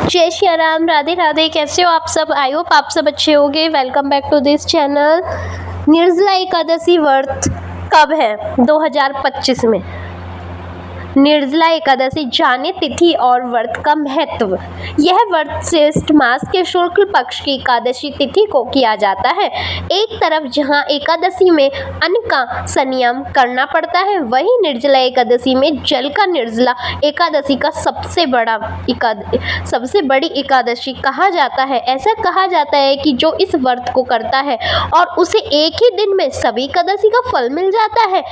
जय श्री राम, राधे राधे। कैसे हो आप सब? आई होप आप सब अच्छे होंगे। Welcome back to this channel. Nirjala Ekadashi व्रत कब है? 2025 में। निर्जला एकादशी जाने तिथि और व्रत का महत्व। यह व्रत ज्येष्ठ मास के शुक्ल पक्ष की एकादशी तिथि को किया जाता है। एक तरफ जहां एकादशी में अन्न का संयम करना पड़ता है, वहीं निर्जला एकादशी में जल का निर्जला एकादशी का सबसे बड़ी एकादशी कहा जाता है। ऐसा कहा जाता है कि जो इस व्रत को करता है और उसे एक ही दिन में सभी एकादशी का फल मिल जाता है।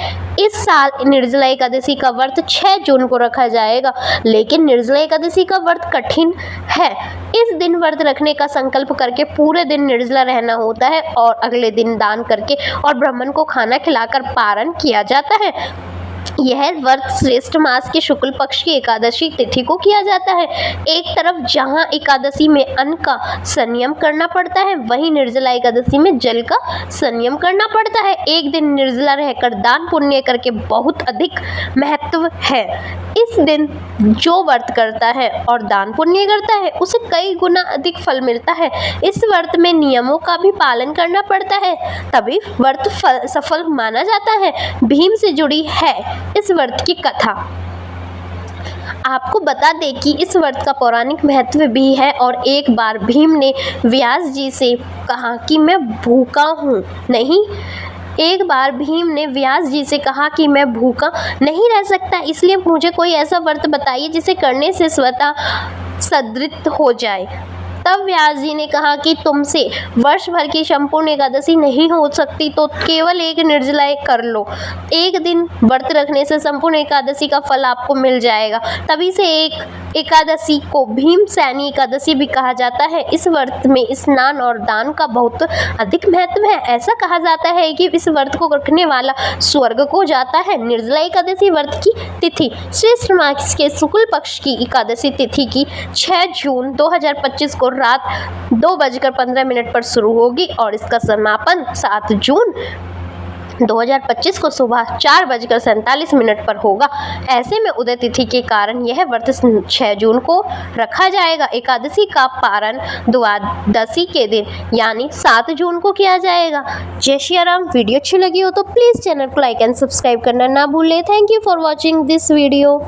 इस साल निर्जला एकादशी का व्रत 6 जून को रखा जाएगा, लेकिन निर्जला एकादशी का व्रत कठिन है। इस दिन व्रत रखने का संकल्प करके पूरे दिन निर्जला रहना होता है और अगले दिन दान करके और ब्राह्मण को खाना खिलाकर पारण किया जाता है। यह व्रत श्रेष्ठ मास के शुक्ल पक्ष की एकादशी तिथि को किया जाता है। एक तरफ जहां एकादशी में अन्न का संयम करना पड़ता है, वहीं निर्जला एकादशी में जल का संयम करना पड़ता है। एक दिन निर्जला रहकर दान पुण्य करके बहुत अधिक महत्व है। इस दिन जो व्रत करता है और दान पुण्य करता है, उसे कई गुना अधिक फल मिलता है। इस व्रत में नियमों का भी पालन करना पड़ता है, तभी व्रत सफल माना जाता है। भीम से जुड़ी है इस व्रत की कथा। आपको बता दें कि इस व्रत का पौराणिक महत्व भी है और एक बार भीम ने व्यास जी से कहा कि मैं भूखा हूँ मैं भूखा नहीं रह सकता, इसलिए मुझे कोई ऐसा व्रत बताइए जिसे करने से स्वतः सदृढ़ हो जाए। तब व्यास जी ने कहा कि तुमसे वर्ष भर की संपूर्ण एकादशी नहीं हो सकती, तो केवल एक निर्जला कर लो। एक दिन व्रत रखने से संपूर्ण एकादशी का फल आपको मिल जाएगा। तभी से एक एकादशी को भीमसेनी एकादशी भी कहा जाता है। इस व्रत में स्नान और दान का बहुत अधिक महत्व है। ऐसा कहा जाता है कि इस व्रत को रखने वाला स्वर्ग को जाता है। निर्जला एकादशी व्रत की तिथि श्रेष्ठ मास के शुक्ल पक्ष की एकादशी तिथि की 6 जून 2025 को रात 2:15 पर शुरू होगी और इसका समापन 7 जून 2025 को सुबह 4:47 पर होगा। ऐसे में उदय तिथि के कारण यह व्रत 6 जून को रखा जाएगा। एकादशी का पारण द्वादशी के दिन यानी 7 जून को किया जाएगा। जय श्री राम। वीडियो अच्छी लगी हो तो प्लीज़ चैनल को लाइक एंड सब्सक्राइब करना ना भूलें। Thank you for watching this video.